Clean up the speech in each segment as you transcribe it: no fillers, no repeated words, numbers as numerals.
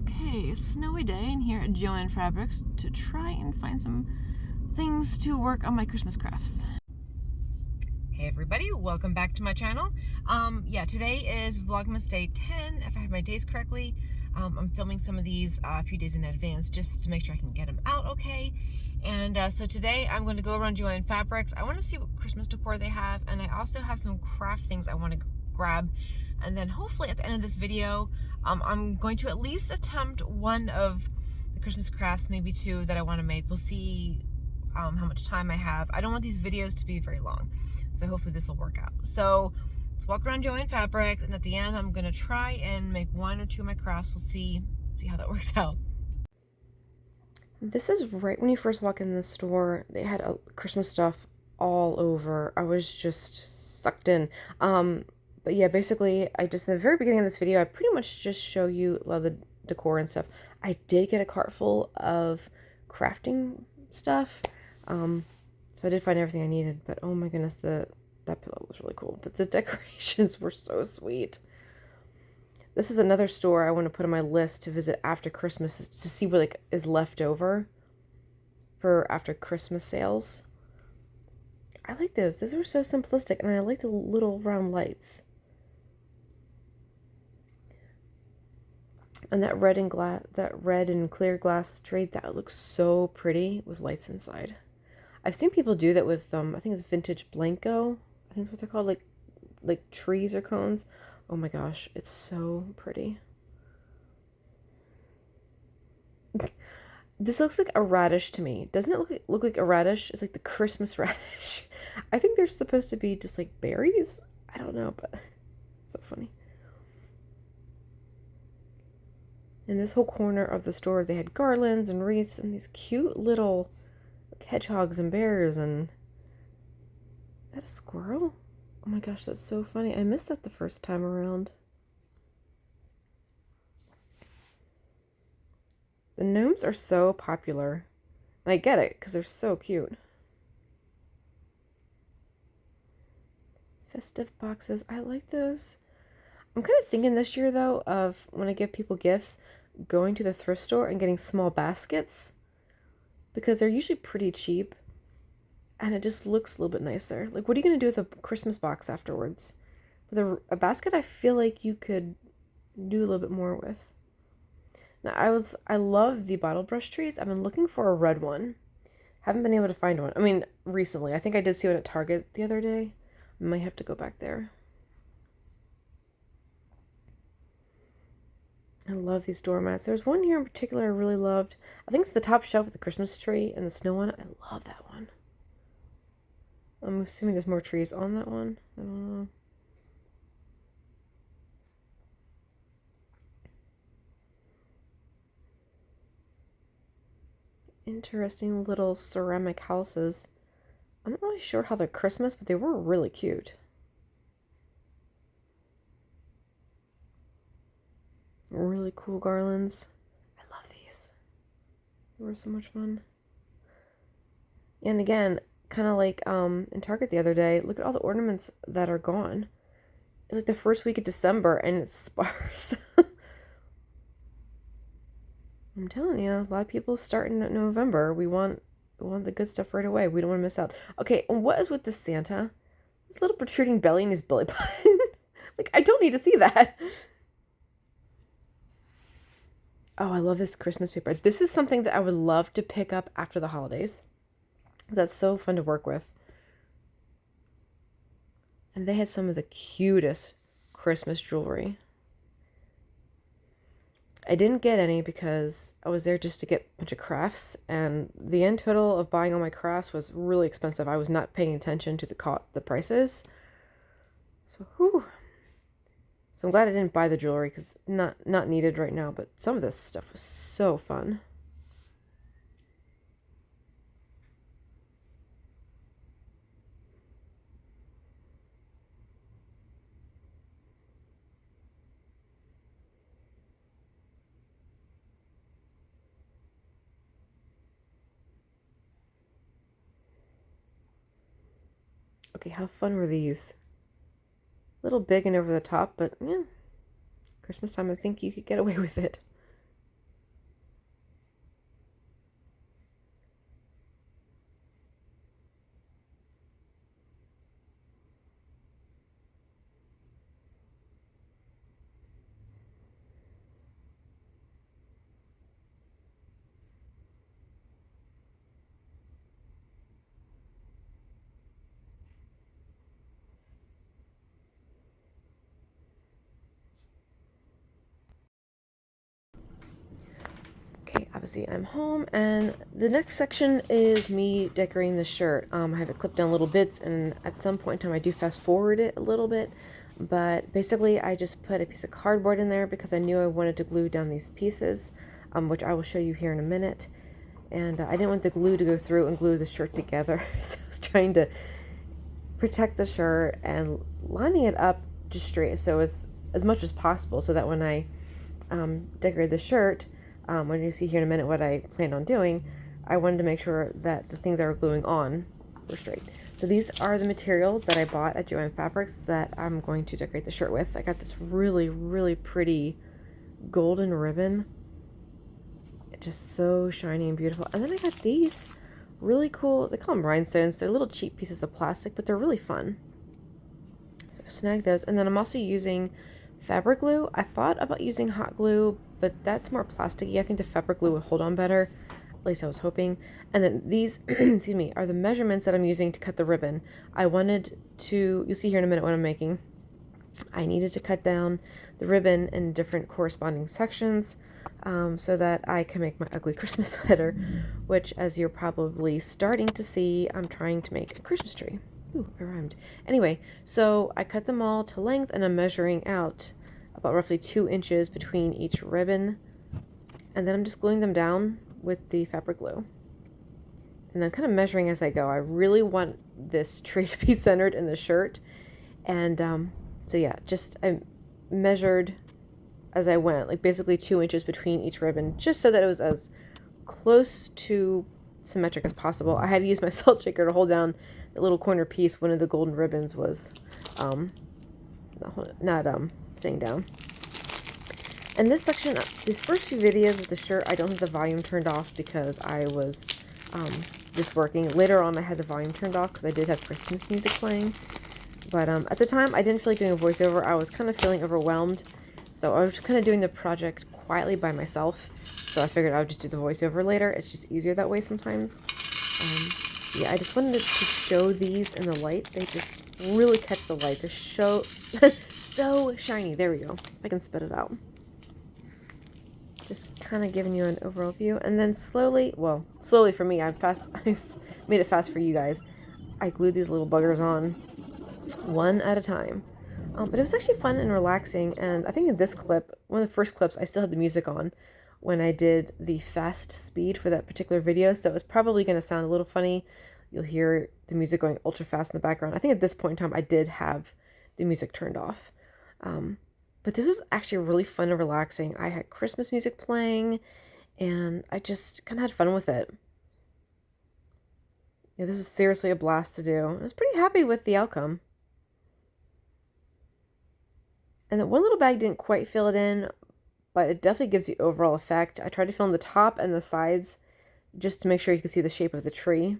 Okay, snowy day in here at Joann Fabrics to try and find some things to work on my Christmas crafts. Hey everybody, welcome back to my channel. Yeah, today is Vlogmas day 10, if I have my days correctly. I'm filming some of these a few days in advance just to make sure I can get them out okay. And so today I'm going to go around Joann Fabrics. I want to see what Christmas decor they have, and I also have some craft things I want to grab. And then hopefully at the end of this video, I'm going to at least attempt one of the Christmas crafts, maybe two that I want to make. We'll see how much time I have. I don't want these videos to be very long, so hopefully this will work out. So let's walk around Joann Fabrics, and at the end I'm going to try and make one or two of my crafts. We'll see how that works out. This is right when you first walk in the store. They had Christmas stuff all over. I was just sucked in. But yeah, basically, I just, in the very beginning of this video, I pretty much just show you a lot of the decor and stuff. I did get a cart full of crafting stuff. So I did find everything I needed, but oh my goodness, that pillow was really cool. But the decorations were so sweet. This is another store I want to put on my list to visit after Christmas, to see what is left over for after Christmas sales. I like those. Those are so simplistic, and I like the little round lights. And that red and clear glass tray, that looks so pretty with lights inside. I've seen people do that with I think it's vintage Blanco. I think that's what they're called, like trees or cones. Oh my gosh, it's so pretty. This looks like a radish to me. Doesn't it look like a radish? It's like the Christmas radish. I think they're supposed to be just like berries. I don't know, but it's so funny. In this whole corner of the store, they had garlands and wreaths and these cute little hedgehogs and bears. And is that a squirrel? Oh my gosh, that's so funny. I missed that the first time around. The gnomes are so popular. And I get it, because they're so cute. Festive boxes. I like those. I'm kind of thinking this year, though, of when I give people gifts, going to the thrift store and getting small baskets, because they're usually pretty cheap. And it just looks a little bit nicer. Like, what are you going to do with a Christmas box afterwards? With a basket, I feel like you could do a little bit more with. Now, I love the bottle brush trees. I've been looking for a red one. Haven't been able to find one. I mean, recently. I think I did see one at Target the other day. I might have to go back there. I love these doormats. There's one here in particular I really loved. I think it's the top shelf with the Christmas tree and the snow one. I love that one. I'm assuming there's more trees on that one. I don't know. Interesting little ceramic houses. I'm not really sure how they're Christmas, but they were really cute. Really cool garlands. I love these. They were so much fun. And again, kind of like in Target the other day, look at all the ornaments that are gone. It's like the first week of December and it's sparse. I'm telling you, a lot of people starting in November. We want the good stuff right away. We don't want to miss out. Okay, and what is with this Santa? This little protruding belly in his belly button. Like, I don't need to see that. Oh, I love this Christmas paper. This is something that I would love to pick up after the holidays. That's so fun to work with. And they had some of the cutest Christmas jewelry. I didn't get any because I was there just to get a bunch of crafts, and the end total of buying all my crafts was really expensive. I was not paying attention to the prices. So, whew. So I'm glad I didn't buy the jewelry because not needed right now, but some of this stuff was so fun. Okay, how fun were these? A little big and over the top, but yeah. Christmas time, I think you could get away with it. see, I'm home, and the next section is me decorating the shirt. I have it clipped down little bits, and at some point in time I do fast forward it a little bit, but basically I just put a piece of cardboard in there because I knew I wanted to glue down these pieces, which I will show you here in a minute. And I didn't want the glue to go through and glue the shirt together, so I was trying to protect the shirt and lining it up just straight, so as much as possible, so that when I decorated the shirt, when you see here in a minute what I planned on doing, I wanted to make sure that the things I were gluing on were straight. So these are the materials that I bought at Joann Fabrics that I'm going to decorate the shirt with. I got this really, really pretty golden ribbon. It's just so shiny and beautiful. And then I got these really cool, they call them rhinestones. They're little cheap pieces of plastic, but they're really fun. So snag those. And then I'm also using fabric glue. I thought about using hot glue, but that's more plasticky. I think the fabric glue would hold on better. At least I was hoping. And then these, excuse me, are the measurements that I'm using to cut the ribbon. I wanted to, you'll see here in a minute what I'm making. I needed to cut down the ribbon in different corresponding sections so that I can make my ugly Christmas sweater, which, as you're probably starting to see, I'm trying to make a Christmas tree. Ooh, I rhymed. Anyway, so I cut them all to length, and I'm measuring out about roughly 2 inches between each ribbon, and then I'm just gluing them down with the fabric glue. And I'm kind of measuring as I go. I really want this tree to be centered in the shirt, and so yeah, just I measured as I went, like basically 2 inches between each ribbon, just so that it was as close to symmetric as possible. I had to use my salt shaker to hold down the little corner piece. One of the golden ribbons was not staying down. And this section, these first few videos with the shirt, I don't have the volume turned off because I was just working. Later on, I had the volume turned off because I did have Christmas music playing. But at the time, I didn't feel like doing a voiceover. I was kind of feeling overwhelmed. So I was kind of doing the project quietly by myself. So I figured I would just do the voiceover later. It's just easier that way sometimes. Yeah, I just wanted to show these in the light. They just really catch the light. They're so shiny. There we go. I can spit it out. Just kind of giving you an overall view. And then slowly for me, I've made it fast for you guys. I glued these little buggers on one at a time. But it was actually fun and relaxing, and I think in this clip, one of the first clips, I still had the music on when I did the fast speed for that particular video, so it was probably going to sound a little funny. You'll hear the music going ultra fast in the background. I think at this point in time, I did have the music turned off. But this was actually really fun and relaxing. I had Christmas music playing, and I just kind of had fun with it. Yeah, this was seriously a blast to do. I was pretty happy with the outcome. And then one little bag didn't quite fill it in, but it definitely gives the overall effect. I tried to fill in the top and the sides just to make sure you could see the shape of the tree.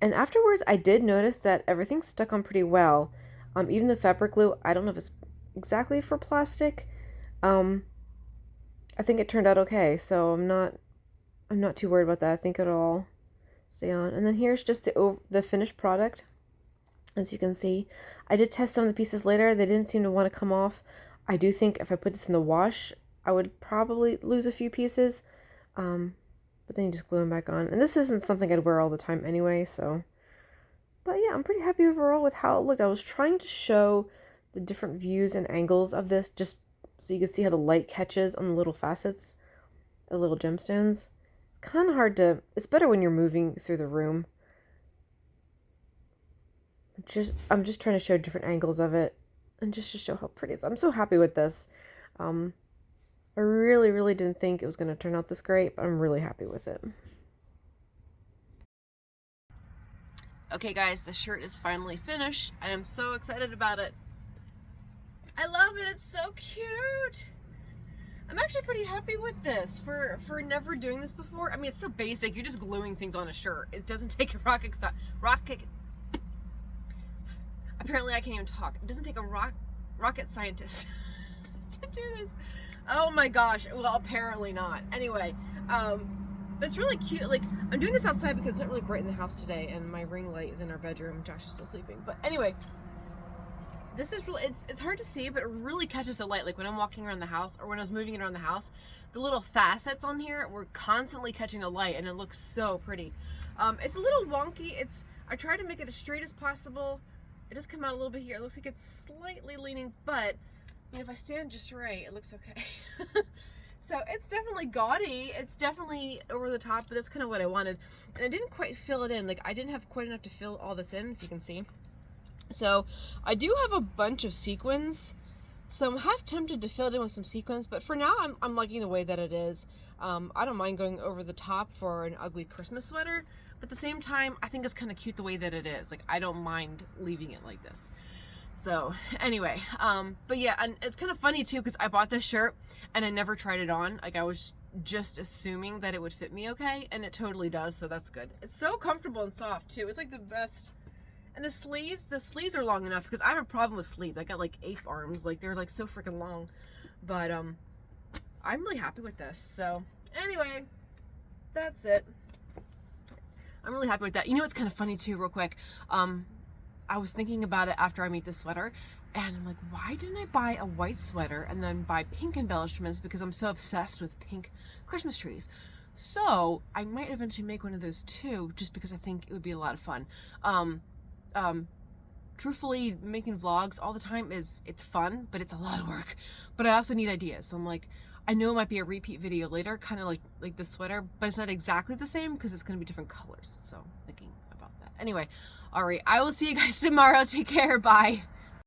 And afterwards, I did notice that everything stuck on pretty well. Even the fabric glue, I don't know if it's exactly for plastic. I think it turned out okay, so I'm not too worried about that. I think it'll all stay on. And then here's just the finished product. As you can see, I did test some of the pieces later. They didn't seem to want to come off. I do think if I put this in the wash, I would probably lose a few pieces. But then you just glue them back on. And this isn't something I'd wear all the time anyway, so. But yeah, I'm pretty happy overall with how it looked. I was trying to show the different views and angles of this just so you can see how the light catches on the little facets, the little gemstones. It's kind of hard to, it's better when you're moving through the room. I'm just trying to show different angles of it and just to show how pretty it is. I'm so happy with this. I really didn't think it was going to turn out this great, but I'm really happy with it. Okay guys, the shirt is finally finished. I am so excited about it. I love it. It's so cute. I'm actually pretty happy with this for never doing this before. I mean, it's so basic. You're just gluing things on a shirt. It doesn't take a rocket. Apparently I can't even talk. It doesn't take a rocket scientist to do this. Oh my gosh. Well, apparently not. Anyway, but it's really cute. Like, I'm doing this outside because it's not really bright in the house today, and my ring light is in our bedroom. Josh is still sleeping. But anyway, this is really, it's hard to see, but it really catches the light. Like when I'm walking around the house or when I was moving it around the house, the little facets on here were constantly catching the light, and it looks so pretty. It's a little wonky. I tried to make it as straight as possible. It does come out a little bit here. It looks like it's slightly leaning, but you know, if I stand just right, it looks okay. So it's definitely gaudy. It's definitely over the top, but that's kind of what I wanted. And I didn't quite fill it in. Like I didn't have quite enough to fill all this in, if you can see. So I do have a bunch of sequins. So I'm half tempted to fill it in with some sequins, but for now I'm liking the way that it is. I don't mind going over the top for an ugly Christmas sweater, but at the same time, I think it's kind of cute the way that it is. Like I don't mind leaving it like this. So anyway, but yeah, and it's kind of funny too, because I bought this shirt and I never tried it on. Like I was just assuming that it would fit me okay, and it totally does, so that's good. It's so comfortable and soft too. It's like the best. And the sleeves are long enough, because I have a problem with sleeves. I got like ape arms, like they're like so freaking long. But I'm really happy with this. So anyway, that's it. I'm really happy with that. You know what's kind of funny too, real quick? I was thinking about it after I made this sweater, and I'm like, why didn't I buy a white sweater and then buy pink embellishments, because I'm so obsessed with pink Christmas trees. So I might eventually make one of those too, just because I think it would be a lot of fun. Truthfully, making vlogs all the time it's fun, but it's a lot of work. But I also need ideas. So I'm like, I know it might be a repeat video later, kind of like the sweater, but it's not exactly the same because it's going to be different colors. So thinking about that. Anyway, all right, I will see you guys tomorrow. Take care. Bye.